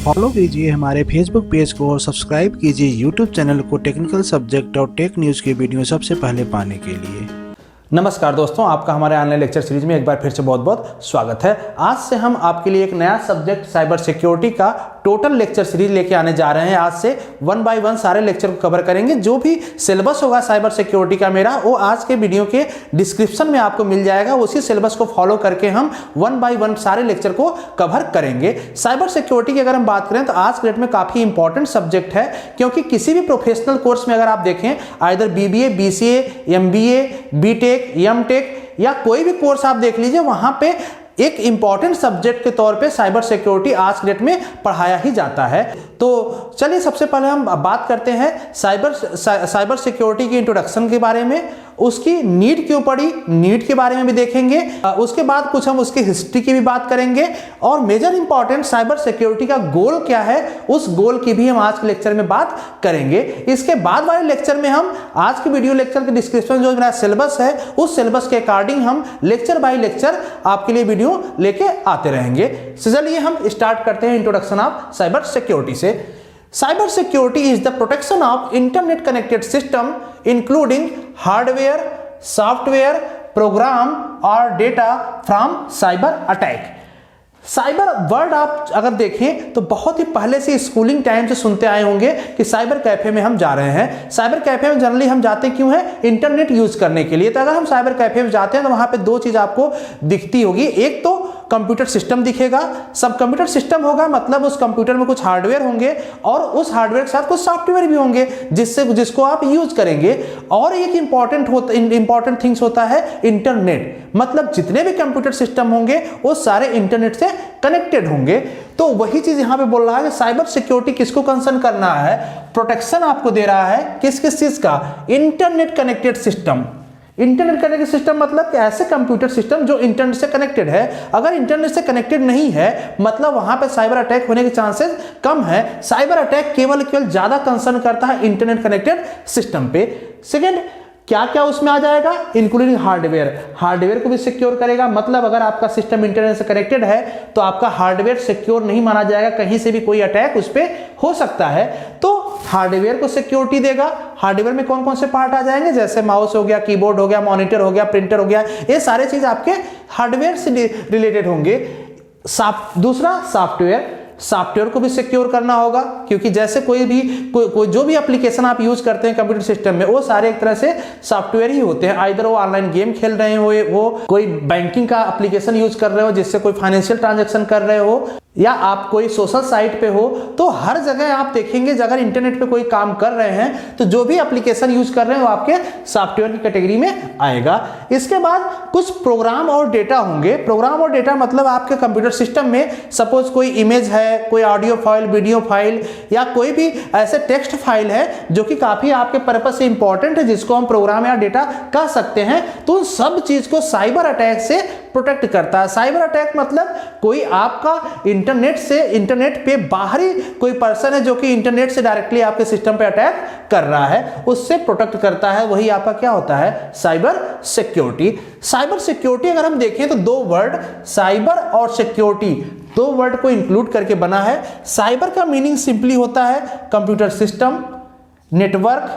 Follow कीजिए हमारे Facebook page को और सब्सक्राइब कीजिए यूट्यूब चैनल को टेक्निकल सब्जेक्ट और टेक न्यूज़ की वीडियो सबसे पहले पाने के लिए। नमस्कार दोस्तों, आपका हमारे ऑनलाइन लेक्चर सीरीज में एक बार फिर से बहुत बहुत स्वागत है। आज से हम आपके लिए एक नया सब्जेक्ट साइबर सिक्योरिटी का टोटल लेक्चर सीरीज लेके आने जा रहे हैं। आज से 1 बाय 1 सारे लेक्चर को कवर करेंगे। जो भी सिलेबस होगा साइबर सिक्योरिटी का मेरा, वो आज के वीडियो के डिस्क्रिप्शन में आपको मिल जाएगा। उसी सिलेबस को फॉलो करके हम 1 बाय 1 सारे लेक्चर को कवर करेंगे। साइबर सिक्योरिटी की अगर हम बात करें तो आज के डेट में काफी इंपॉर्टेंट सब्जेक्ट है, क्योंकि किसी भी प्रोफेशनल कोर्स में अगर आप देखें, either BBA, BCA, MBA, BTech, M.Tech या कोई भी कोर्स आप देख लीजिए, वहां पे एक इंपॉर्टेंट सब्जेक्ट के तौर पे साइबर सिक्योरिटी आज के डेट में पढ़ाया ही जाता है। तो चलिए सबसे पहले हम बात करते हैं साइबर सिक्योरिटी की इंट्रोडक्शन के बारे में। उसकी नीड क्यों पड़ी, नीड के बारे में भी देखेंगे। उसके बाद कुछ हम उसकी हिस्ट्री की भी बात करेंगे, और मेजर इंपॉर्टेंट साइबर सिक्योरिटी का गोल क्या है, उस गोल की भी हम आज के लेक्चर में बात करेंगे। इसके बाद वाले लेक्चर में हम आज के वीडियो लेक्चर के डिस्क्रिप्शन जो मेरा सिलेबस है, उस सिलेबस के अकॉर्डिंग हम लेक्चर बाय लेक्चर आपके लिए वीडियो लेके आते रहेंगे। चलिए हम स्टार्ट करते हैं इंट्रोडक्शन ऑफ साइबर सिक्योरिटी से। Cyber security is the protection of internet connected system including hardware, software, program और data from cyber attack. Cyber word आप अगर देखें तो बहुत ही पहले से स्कूलिंग टाइम से सुनते आए होंगे कि साइबर कैफे में हम जा रहे हैं। साइबर कैफे में जनरली हम जाते क्यों हैं? इंटरनेट यूज करने के लिए। तो अगर हम साइबर कैफे में जाते हैं तो वहां पे दो चीज आपको दिखती होगी। एक तो कंप्यूटर सिस्टम दिखेगा, सब कंप्यूटर सिस्टम होगा, मतलब उस कंप्यूटर में कुछ हार्डवेयर होंगे और उस हार्डवेयर के साथ कुछ सॉफ्टवेयर भी होंगे जिसको आप यूज करेंगे। और एक इंपॉर्टेंट थिंग्स होता है इंटरनेट, मतलब जितने भी कंप्यूटर सिस्टम होंगे वो सारे इंटरनेट से कनेक्टेड होंगे। तो वही चीज यहां पे बोल रहा है कि साइबर सिक्योरिटी किसको कंसर्न करना है? प्रोटेक्शन आपको दे रहा है किस किस चीज का? Internet connected system. Internet connected system मतलब कि ऐसे कंप्यूटर सिस्टम जो इंटरनेट से कनेक्टेड है। अगर इंटरनेट से कनेक्टेड नहीं है, मतलब वहां पे साइबर अटैक होने के चांसेस कम है। साइबर अटैक केवल ज्यादा कंसर्न करता है इंटरनेट कनेक्टेड सिस्टम पे। सेकेंड, क्या क्या उसमें आ जाएगा? Including hardware. हार्डवेयर को भी सिक्योर करेगा, मतलब अगर आपका सिस्टम इंटरनेट से कनेक्टेड है तो आपका हार्डवेयर सिक्योर नहीं माना जाएगा, कहीं से भी कोई अटैक उस पर हो सकता है। तो हार्डवेयर को सिक्योरिटी देगा। हार्डवेयर में कौन कौन से पार्ट आ जाएंगे? जैसे माउस हो गया, कीबोर्ड हो गया, मॉनिटर हो गया, प्रिंटर हो गया, ये सारे चीज आपके हार्डवेयर से रिलेटेड होंगे। दूसरा, सॉफ्टवेयर को भी सिक्योर करना होगा, क्योंकि जैसे कोई जो भी एप्लीकेशन आप यूज करते हैं कंप्यूटर सिस्टम में, वो सारे एक तरह से सॉफ्टवेयर ही होते हैं। आइदर वो ऑनलाइन गेम खेल रहे हो, कोई बैंकिंग का एप्लीकेशन यूज कर रहे हो जिससे कोई फाइनेंशियल ट्रांजैक्शन कर रहे हो, या आप कोई सोशल साइट पे हो, तो हर जगह आप देखेंगे अगर इंटरनेट पे कोई काम कर रहे हैं तो जो भी एप्लीकेशन यूज कर रहे हैं वो आपके सॉफ्टवेयर की कैटेगरी में आएगा। इसके बाद कुछ प्रोग्राम और डेटा होंगे। प्रोग्राम और डेटा मतलब आपके कंप्यूटर सिस्टम में सपोज कोई इमेज है, कोई ऑडियो फाइल, वीडियो फाइल, या कोई भी ऐसे टेक्स्ट फाइल है जो कि काफी आपके पर्पज से इंपॉर्टेंट है, जिसको हम प्रोग्राम या डेटा कह सकते हैं। तो उन सब चीज को साइबर अटैक से प्रोटेक्ट करता है। साइबर अटैक मतलब कोई आपका इंटरनेट पे बाहरी कोई पर्सन है जो कि इंटरनेट से डायरेक्टली आपके सिस्टम पे अटैक कर रहा है, उससे प्रोटेक्ट करता है। वही आपका क्या होता है? Cyber security. साइबर सिक्योरिटी अगर हम देखें तो दो वर्ड, साइबर और सिक्योरिटी, दो वर्ड को इंक्लूड करके बना है। साइबर का मीनिंग सिंपली होता है कंप्यूटर सिस्टम, नेटवर्क,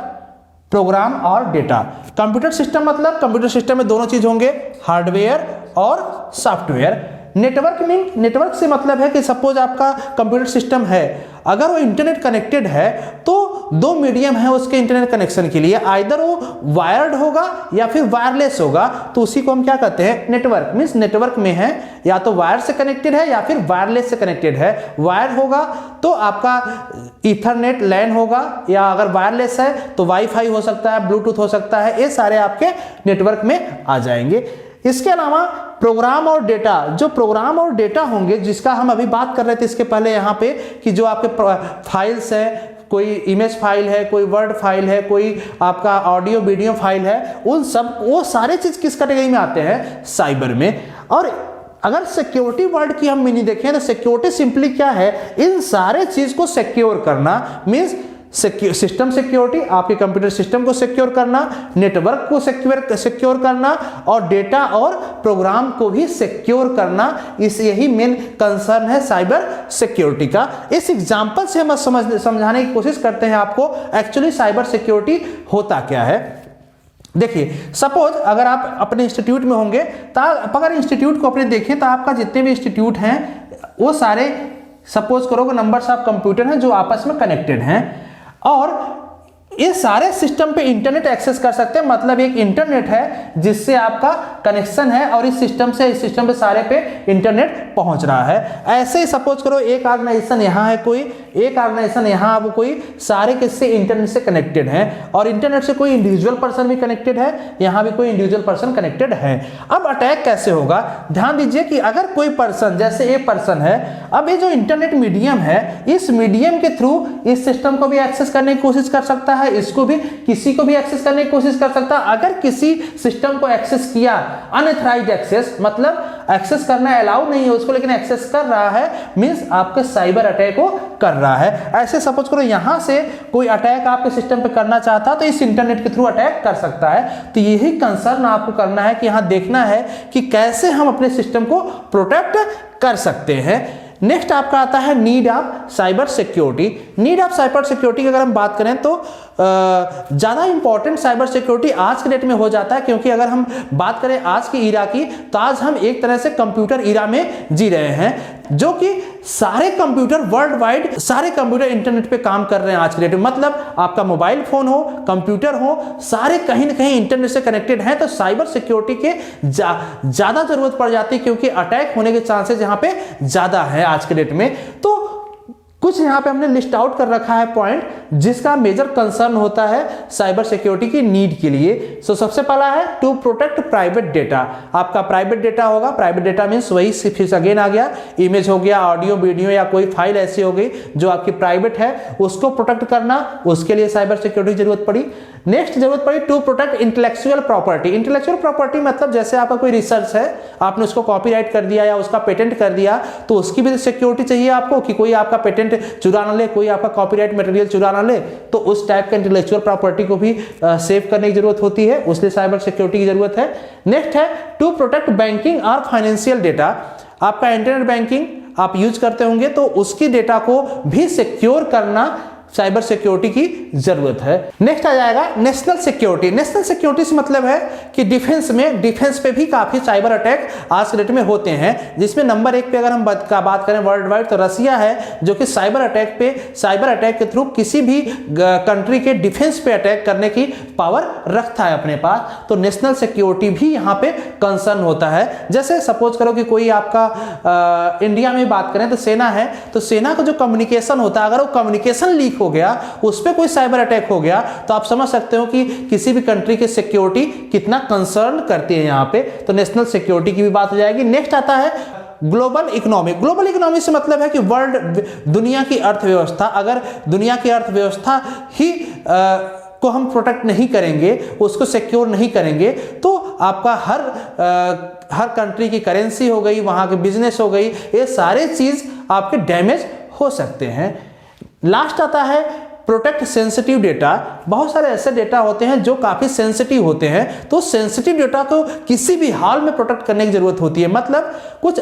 प्रोग्राम और डेटा। कंप्यूटर सिस्टम मतलब कंप्यूटर सिस्टम में दोनों चीज होंगे, हार्डवेयर और सॉफ्टवेयर। नेटवर्क से मतलब है कि सपोज आपका कंप्यूटर सिस्टम है, अगर वो इंटरनेट कनेक्टेड है तो दो मीडियम है उसके इंटरनेट कनेक्शन के लिए, आइदर वो वायर्ड होगा या फिर वायरलेस होगा, तो उसी को हम क्या कहते हैं? नेटवर्क। मींस नेटवर्क में है या तो वायर से कनेक्टेड है या फिर वायरलेस से कनेक्टेड है। वायर होगा तो आपका ईथरनेट, लैन होगा, या अगर वायरलेस है तो वाईफाई हो सकता है, ब्लूटूथ हो सकता है। ये सारे आपके नेटवर्क में आ जाएंगे। इसके अलावा प्रोग्राम और डेटा, जो प्रोग्राम और डेटा होंगे जिसका हम अभी बात कर रहे थे इसके पहले यहाँ पे, कि जो आपके फाइल्स है, कोई इमेज फाइल है, कोई वर्ड फाइल है, कोई आपका ऑडियो वीडियो फाइल है, वो सारे चीज किस कैटेगरी में आते हैं? साइबर में। और अगर सिक्योरिटी वर्ड की हम मीनिंग देखें तो सिक्योरिटी सिंपली क्या है? इन सारे चीज को सिक्योर करना। मींस सिस्टम सिक्योरिटी, आपके कंप्यूटर सिस्टम को सिक्योर करना, नेटवर्क को सिक्योर करना और डेटा और प्रोग्राम को भी सिक्योर करना, इस यही मेन कंसर्न है साइबर सिक्योरिटी का। इस एग्जांपल से हम समझाने की कोशिश करते हैं आपको एक्चुअली साइबर सिक्योरिटी होता क्या है। देखिए, सपोज अगर आप अपने इंस्टीट्यूट में होंगे तो अगर इंस्टीट्यूट को अपने देखें तो आपका जितने भी इंस्टीट्यूट हैं वो सारे सपोज करो नंबर्स ऑफ कंप्यूटर हैं जो आपस में कनेक्टेड हैं और ये सारे सिस्टम पे इंटरनेट एक्सेस कर सकते हैं। मतलब एक इंटरनेट है जिससे आपका कनेक्शन है और इस सिस्टम पे सारे पे इंटरनेट पहुंच रहा है। ऐसे ही सपोज करो एक ऑर्गेनाइजेशन यहाँ है, कोई एक ऑर्गेनाइजेशन यहाँ, अब कोई सारे किससे इंटरनेट से कनेक्टेड हैं और इंटरनेट से कोई इंडिविजुअल पर्सन भी कनेक्टेड है, यहाँ भी कोई इंडिविजुअल पर्सन कनेक्टेड है। अब अटैक कैसे होगा, ध्यान दीजिए कि अगर कोई पर्सन, जैसे एक पर्सन है, अब ये जो इंटरनेट मीडियम है, इस मीडियम के थ्रू इस सिस्टम को भी एक्सेस करने की कोशिश कर सकता है, इसको भी, किसी को भी एक्सेस करने की कोशिश कर सकता है। अगर किसी सिस्टम को एक्सेस किया, अनऑथराइज्ड एक्सेस, मतलब एक्सेस करना अलाउ नहीं है उसको लेकिन एक्सेस कर रहा है, मींस आपके साइबर अटैक को कर रहा है। ऐसे सपोज करो यहां से कोई अटैक आपके सिस्टम पे करना चाहता तो इस इंटरनेट के थ्रू अटैक कर सकता है। तो यही कंसर्न आपको करना है कि यहां देखना है कि कैसे हम अपने सिस्टम को प्रोटेक्ट कर सकते हैं। नेक्स्ट आपका आता है need of cyber security. Need of cyber security की अगर हम बात करें तो ज़्यादा इंपॉर्टेंट साइबर सिक्योरिटी आज के डेट में हो जाता है, क्योंकि अगर हम बात करें आज की ईरा की तो आज हम एक तरह से कंप्यूटर ईरा में जी रहे हैं, जो कि सारे कंप्यूटर वर्ल्ड वाइड, सारे कंप्यूटर इंटरनेट पे काम कर रहे हैं आज के डेट में। मतलब आपका मोबाइल फोन हो, कंप्यूटर हो, सारे कहीं ना कहीं इंटरनेट से कनेक्टेड हैं। तो साइबर सिक्योरिटी के ज़्यादा जरूरत पड़ जाती है, क्योंकि अटैक होने के चांसेस यहाँ पे ज़्यादा है आज के डेट में। तो कुछ यहाँ पे हमने लिस्ट आउट कर रखा है पॉइंट जिसका मेजर कंसर्न होता है साइबर सिक्योरिटी की नीड के लिए। सो सबसे पहला है टू प्रोटेक्ट प्राइवेट डेटा। आपका प्राइवेट डेटा होगा, प्राइवेट डेटा मीन्स वही फिर अगेन आ गया, इमेज हो गया, ऑडियो वीडियो या कोई फाइल ऐसी हो गई जो आपकी प्राइवेट है, उसको प्रोटेक्ट करना, उसके लिए साइबर सिक्योरिटी की जरूरत पड़ी। नेक्स्ट जरूरत पड़ी to protect intellectual property. Intellectual property मतलब जैसे आपका कोई रिसर्च है, आपने उसको कॉपीराइट कर दिया या उसका पेटेंट कर दिया, तो उसकी भी सिक्योरिटी चाहिए आपको कि कोई आपका पेटेंट चुरा ना ले, कोई आपका कॉपीराइट मटेरियल चुरा ना ले। तो उस टाइप का इंटेलेक्चुअल प्रॉपर्टी को भी सेव करने की जरूरत होती है, उसलिए साइबर सिक्योरिटी की जरूरत है। नेक्स्ट है टू प्रोटेक्ट बैंकिंग और फाइनेंशियल डेटा। आपका इंटरनेट बैंकिंग आप यूज करते होंगे तो उसकी डेटा को भी सिक्योर करना साइबर सिक्योरिटी की जरूरत है। नेक्स्ट आ जाएगा नेशनल सिक्योरिटी। नेशनल सिक्योरिटी से मतलब है कि डिफेंस पे भी काफी साइबर अटैक आज के डेट में होते हैं, जिसमें नंबर 1 पे अगर हम बात करें वर्ल्ड वाइड तो रसिया है, जो कि साइबर अटैक के थ्रू किसी भी कंट्री के डिफेंस पे अटैक करने की पावर रखता है अपने पास। तो नेशनल सिक्योरिटी भी यहाँ पे कंसर्न होता है। जैसे सपोज करो कि कोई आपका इंडिया में बात करें तो सेना है, तो सेना का जो कम्युनिकेशन होता है, अगर वो कम्युनिकेशन लीक हो गया, उस पे कोई साइबर अटैक हो गया, तो आप समझ सकते हो कि किसी भी कंट्री की सिक्योरिटी कितना कंसर्न करती है यहाँ पे। तो नेशनल सिक्योरिटी की भी बात हो जाएगी। नेक्स्ट आता है ग्लोबल इकोनॉमी। ग्लोबल इकोनॉमी से मतलब है कि वर्ल्ड, दुनिया की अर्थव्यवस्था। अगर दुनिया की अर्थव्यवस्था ही को हम प्रोटेक्ट नहीं करेंगे, उसको सिक्योर नहीं करेंगे, तो आपका हर कंट्री की करेंसी हो गई, वहां के बिजनेस हो गई, ये सारे चीज आपके डैमेज हो सकते हैं। लास्ट आता है प्रोटेक्ट सेंसिटिव डेटा। बहुत सारे ऐसे डेटा होते हैं जो काफी सेंसिटिव होते हैं, तो सेंसिटिव डेटा को किसी भी हाल में प्रोटेक्ट करने की जरूरत होती है। मतलब कुछ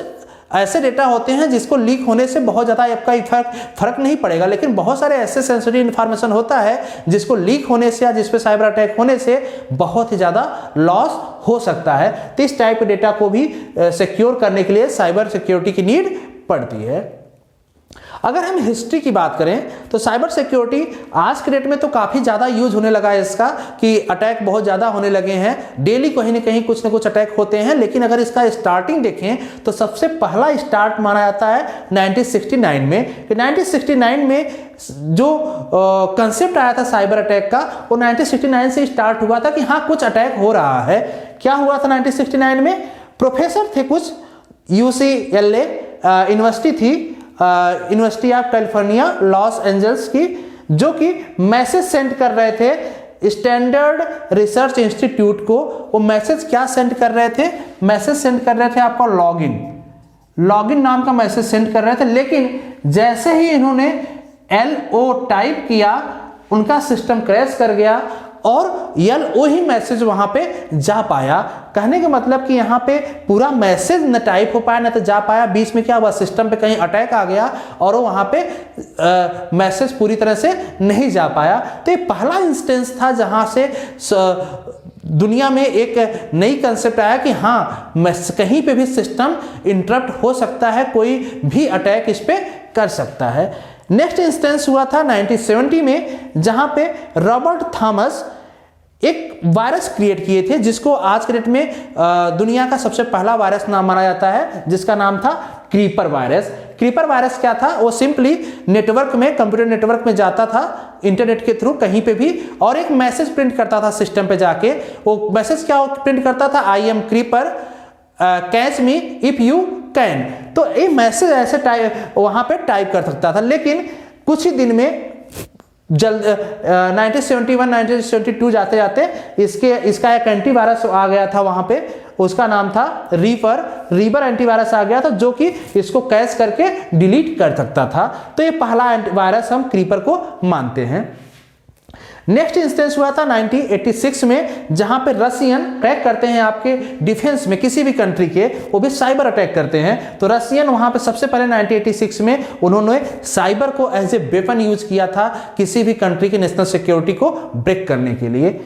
ऐसे डेटा होते हैं जिसको लीक होने से बहुत ज़्यादा आपका फर्क नहीं पड़ेगा, लेकिन बहुत सारे ऐसे सेंसिटिव इंफॉर्मेशन होता है जिसको लीक होने से या जिस पे साइबर अटैक होने से बहुत ही ज़्यादा लॉस हो सकता है। तो इस टाइप के डेटा को भी सिक्योर करने के लिए साइबर सिक्योरिटी की नीड पड़ती है। अगर हम हिस्ट्री की बात करें तो साइबर सिक्योरिटी आज के डेट में तो काफ़ी ज़्यादा यूज होने लगा है इसका, कि अटैक बहुत ज़्यादा होने लगे हैं, डेली कहीं ना कहीं कुछ ना कुछ अटैक होते हैं। लेकिन अगर इसका स्टार्टिंग देखें तो सबसे पहला स्टार्ट माना जाता है 1969 में। 1969 में जो कंसेप्ट आया था साइबर अटैक का, वो 1969 से स्टार्ट हुआ था कि हाँ कुछ अटैक हो रहा है। क्या हुआ था 1969 में? प्रोफेसर थे कुछ UCLA यूनिवर्सिटी थी, university of California Los Angeles की, जो कि मैसेज सेंड कर रहे थे स्टैंडर्ड रिसर्च इंस्टीट्यूट को। वो मैसेज क्या सेंड कर रहे थे? मैसेज सेंड कर रहे थे आपका लॉगिन नाम का मैसेज सेंड कर रहे थे। लेकिन जैसे ही इन्होंने LO टाइप किया उनका सिस्टम क्रैश कर गया और वही मैसेज वहां पे जा पाया। कहने का मतलब कि यहाँ पे पूरा मैसेज न टाइप हो पाया न तो जा पाया, बीच में क्या हुआ, सिस्टम पे कहीं अटैक आ गया और वो वहां पे मैसेज पूरी तरह से नहीं जा पाया। तो ये पहला इंस्टेंस था जहां से दुनिया में एक नई कंसेप्ट आया कि हाँ कहीं पे भी सिस्टम इंटरप्ट हो सकता है, कोई भी अटैक इस पे कर सकता है। नेक्स्ट इंस्टेंस हुआ था 1970 में, जहां पे रॉबर्ट थॉमस एक वायरस क्रिएट किए थे जिसको आज के डेट में दुनिया का सबसे पहला वायरस नाम माना जाता है, जिसका नाम था क्रीपर वायरस। क्रीपर वायरस क्या था, वो सिंपली नेटवर्क में, कंप्यूटर नेटवर्क में जाता था इंटरनेट के थ्रू कहीं पे भी और एक मैसेज प्रिंट करता था सिस्टम पे जाके। वो मैसेज क्या प्रिंट करता था, I am creeper catch me if you can. तो ये मैसेज ऐसे टाइप वहां पे टाइप कर सकता था, लेकिन कुछ ही दिन में जल्द 1971 1972 जाते जाते इसका एक एंटीवायरस आ गया था वहां पे, उसका नाम था रीपर एंटीवायरस आ गया था जो कि इसको कैच करके डिलीट कर सकता था। तो ये पहला वायरस हम क्रीपर को मानते हैं। नेक्स्ट इंस्टेंस हुआ था 1986 में, जहां पे रशियन अटैक करते हैं आपके डिफेंस में, किसी भी कंट्री के, वो भी साइबर अटैक करते हैं। तो रशियन वहां पे सबसे पहले 1986 में उन्होंने साइबर को एज ए वेपन यूज किया था किसी भी कंट्री की नेशनल सिक्योरिटी को ब्रेक करने के लिए।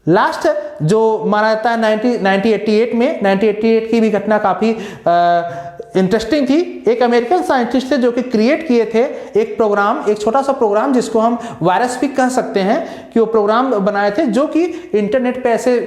लास्ट जो माना जाता है 1988 में, 1988 की भी घटना काफी इंटरेस्टिंग थी। एक अमेरिकन साइंटिस्ट थे जो कि क्रिएट किए थे एक प्रोग्राम, एक छोटा सा प्रोग्राम जिसको हम वायरस भी कह सकते हैं, कि वो प्रोग्राम बनाए थे जो कि इंटरनेट पे ऐसे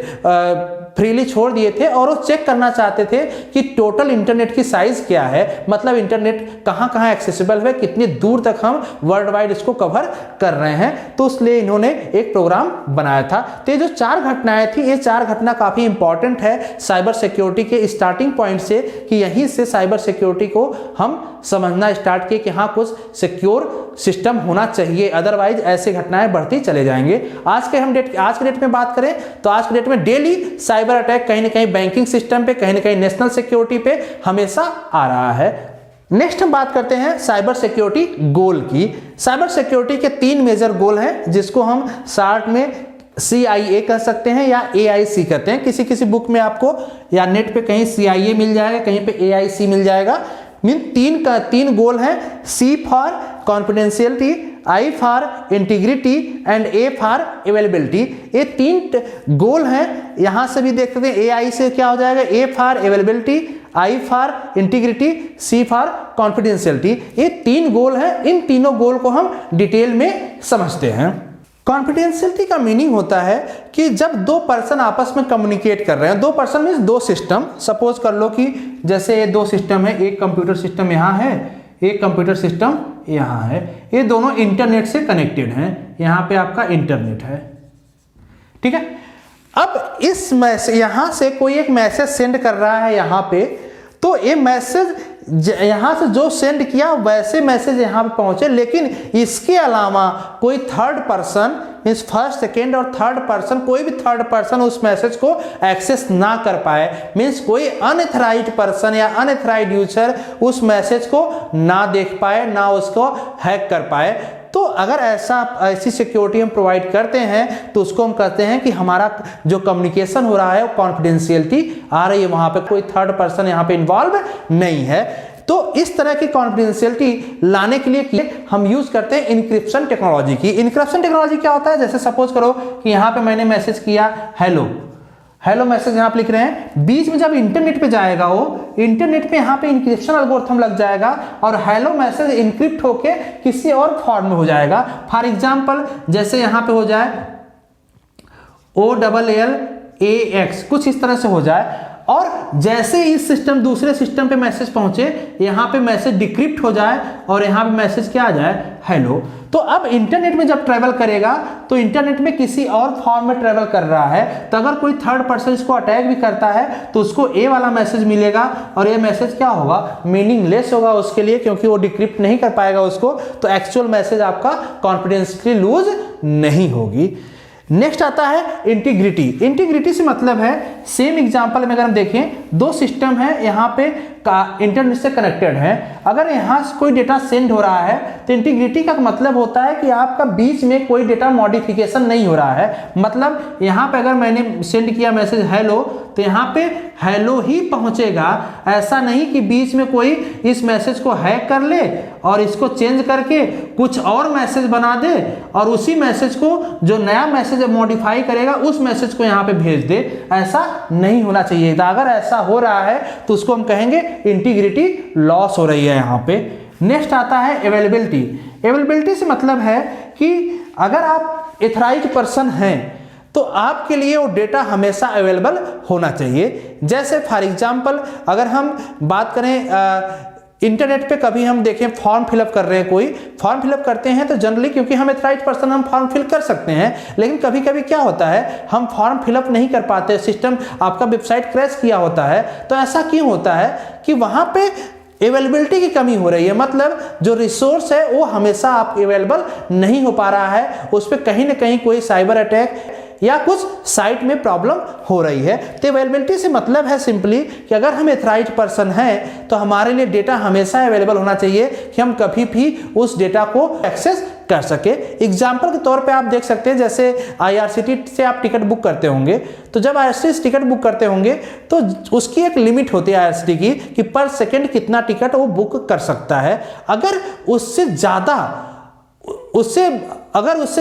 फ्रीली छोड़ दिए थे और वो चेक करना चाहते थे कि टोटल इंटरनेट की साइज क्या है, मतलब इंटरनेट कहाँ कहाँ एक्सेसिबल है, कितनी दूर तक हम वर्ल्ड वाइड इसको कवर कर रहे हैं। तो इसलिए इन्होंने एक प्रोग्राम बनाया था। तो ये जो 4 घटनाएं थी, ये 4 घटना काफी इंपॉर्टेंट है साइबर सिक्योरिटी के स्टार्टिंग पॉइंट से, कि यहीं से साइबर सिक्योरिटी को हम समझना स्टार्ट किए कि हाँ कुछ सिक्योर सिस्टम होना चाहिए, अदरवाइज ऐसी घटनाएं बढ़ती चले जाएंगे। आज के डेट में बात करें तो आज के डेट में डेली साइबर अटैक कहीं ना कहीं बैंकिंग सिस्टम पे, कहीं ना कहीं नेशनल सिक्योरिटी पे हमेशा आ रहा है। नेक्स्ट हम बात करते हैं साइबर सिक्योरिटी गोल की। साइबर सिक्योरिटी के 3 मेजर गोल हैं जिसको हम शॉर्ट में CIA कह सकते हैं या AIC कहते हैं। किसी किसी बुक में आपको या नेट पे कहीं CIA मिल जाएगा, कहीं पे AIC मिल जाएगा। मीन 3 गोल हैं, C for confidentiality, I for integrity and A for availability. ये 3 गोल हैं। यहां से भी देख सकते हैं AI से क्या हो जाएगा, A for availability, I for integrity, C for confidentiality. ये 3 गोल हैं। इन तीनों गोल को हम डिटेल में समझते हैं। कॉन्फिडेंशियलिटी का मीनिंग होता है कि जब 2 पर्सन आपस में कम्युनिकेट कर रहे हैं, 2 पर्सन मीन्स 2 सिस्टम, सपोज कर लो कि जैसे ये 2 सिस्टम है, एक कंप्यूटर सिस्टम यहाँ है, एक कंप्यूटर सिस्टम यहाँ है, ये दोनों इंटरनेट से कनेक्टेड हैं, यहाँ पे आपका इंटरनेट है, ठीक है। अब इस मैसेज यहाँ से कोई एक मैसेज सेंड कर रहा है यहाँ पे, तो ये मैसेज यहां से जो सेंड किया वैसे मैसेज यहां पे पहुंचे, लेकिन इसके अलावा कोई third person means first, second और थर्ड पर्सन, कोई भी थर्ड पर्सन उस मैसेज को एक्सेस ना कर पाए, मीन्स कोई अनऑथराइज्ड पर्सन या अनऑथराइज्ड यूजर उस मैसेज को ना देख पाए, ना उसको हैक कर पाए। तो अगर ऐसी सिक्योरिटी हम प्रोवाइड करते हैं तो उसको हम कहते हैं कि हमारा जो कम्युनिकेशन हो रहा है वो कॉन्फिडेंशियलिटी आ रही है, वहां पे कोई थर्ड पर्सन यहाँ पे इन्वॉल्व नहीं है। तो इस तरह की कॉन्फिडेंशियलिटी लाने के लिए हम यूज करते हैं इनक्रिप्शन टेक्नोलॉजी की। इनक्रिप्शन टेक्नोलॉजी क्या होता है, जैसे सपोज करो कि यहाँ पे मैंने मैसेज किया हेलो मैसेज यहाँ पे लिख रहे हैं, बीच में जब इंटरनेट पे जाएगा वो इंटरनेट पे यहाँ पे इंक्रिप्शन एल्गोरिथम लग जाएगा और हेलो मैसेज इनक्रिप्ट होके किसी और फॉर्म में हो जाएगा। फॉर एग्जांपल जैसे यहाँ पे हो जाए OLLAX, कुछ इस तरह से हो जाए, और जैसे इस सिस्टम दूसरे सिस्टम पे मैसेज पहुंचे, यहाँ पे मैसेज डिक्रिप्ट हो जाए और यहाँ पे मैसेज क्या आ जाए, हेलो। तो अब इंटरनेट में जब ट्रेवल करेगा तो इंटरनेट में किसी और फॉर्म में ट्रेवल कर रहा है, तो अगर कोई थर्ड पर्सन इसको अटैक भी करता है तो उसको ए वाला मैसेज मिलेगा और ये मैसेज क्या होगा, मीनिंगलेस होगा उसके लिए, क्योंकि वो डिक्रिप्ट नहीं कर पाएगा उसको, तो एक्चुअल मैसेज आपका कॉन्फिडेंशियली लूज नहीं होगी। नेक्स्ट आता है इंटीग्रिटी। इंटीग्रिटी से मतलब है, सेम एग्जांपल में अगर हम देखें, 2 सिस्टम है, यहाँ पे इंटरनेट से कनेक्टेड हैं, अगर यहाँ से कोई डेटा सेंड हो रहा है तो इंटीग्रिटी का मतलब होता है कि आपका बीच में कोई डेटा मॉडिफिकेशन नहीं हो रहा है। मतलब यहाँ पे अगर मैंने सेंड किया मैसेज हेलो, तो यहाँ पे हेलो ही पहुंचेगा, ऐसा नहीं कि बीच में कोई इस मैसेज को हैक कर ले और इसको चेंज करके कुछ और मैसेज बना दे और उसी मैसेज को जो नया मैसेज मॉडिफाई करेगा उस मैसेज को यहाँ पे भेज दे। ऐसा नहीं होना चाहिए था। अगर ऐसा हो रहा है तो उसको हम कहेंगे इंटीग्रिटी लॉस हो रही है यहाँ पे। नेक्स्ट आता है अवेलेबिलिटी। अवेलेबिलिटी से मतलब है कि अगर आप एथराइज्ड पर्सन हैं तो आपके लिए वो डेटा हमेशा अवेलेबल होना चाहिए। जैसे फॉर एग्जांपल अगर हम बात करें इंटरनेट पे कभी हम देखें फॉर्म फिलअप कर रहे हैं, कोई फॉर्म फिलअप करते हैं तो जनरली क्योंकि हम एथराइज्ड पर्सन हम फॉर्म फिल कर सकते हैं, लेकिन कभी कभी क्या होता है हम फॉर्म फिलअप नहीं कर पाते, सिस्टम आपका वेबसाइट क्रैश किया होता है। तो ऐसा क्यों होता है कि वहां पे अवेलेबिलिटी की कमी हो रही है, मतलब जो रिसोर्स है वो हमेशा आप अवेलेबल नहीं हो पा रहा है, उस पर कहीं ना कहीं कोई साइबर अटैक या कुछ साइट में प्रॉब्लम हो रही है। तो अवेलेबिलिटी से मतलब है सिंपली कि अगर हम एथराइज्ड पर्सन हैं तो हमारे लिए डेटा हमेशा अवेलेबल होना चाहिए कि हम कभी भी उस डेटा को एक्सेस कर सके। एग्जाम्पल के तौर पे आप देख सकते हैं जैसे IRCTC से आप टिकट बुक करते होंगे, तो जब IRCTC टिकट बुक करते होंगे तो उसकी एक लिमिट होती है IRCTC की कि पर सेकेंड कितना टिकट वो बुक कर सकता है। अगर उससे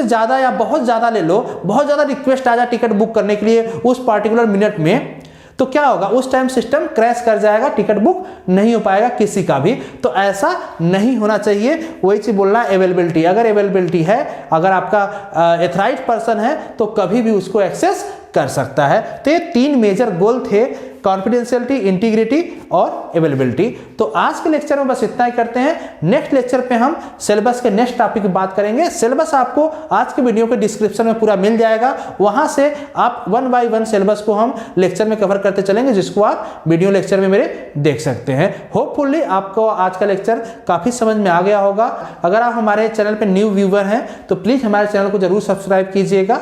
ज़्यादा या बहुत ज़्यादा ले लो, बहुत ज़्यादा रिक्वेस्ट आ जाए टिकट बुक करने के लिए उस पार्टिकुलर मिनट में, तो क्या होगा उस टाइम सिस्टम क्रैश कर जाएगा, टिकट बुक नहीं हो पाएगा किसी का भी। तो ऐसा नहीं होना चाहिए। वही चीज बोलना है अवेलेबिलिटी। अगर अवेलेबिलिटी है, अगर आपका एथराइज्ड पर्सन है तो कभी भी उसको एक्सेस कर सकता है। तो ये 3 मेजर गोल थे, कॉन्फिडेंशियलिटी, इंटीग्रिटी और अवेलेबिलिटी। तो आज के लेक्चर में बस इतना ही करते हैं। नेक्स्ट लेक्चर पे हम सिलेबस के नेक्स्ट टॉपिक की बात करेंगे। सिलेबस आपको आज के वीडियो के डिस्क्रिप्शन में पूरा मिल जाएगा, वहां से आप 1 बाय 1 सिलेबस को हम लेक्चर में कवर करते चलेंगे, जिसको आप वीडियो लेक्चर में मेरे देख सकते हैं। होपफुली आपको आज का लेक्चर काफी समझ में आ गया होगा। अगर आप हमारे चैनल पर न्यू व्यूवर हैं तो प्लीज हमारे चैनल को जरूर सब्सक्राइब कीजिएगा।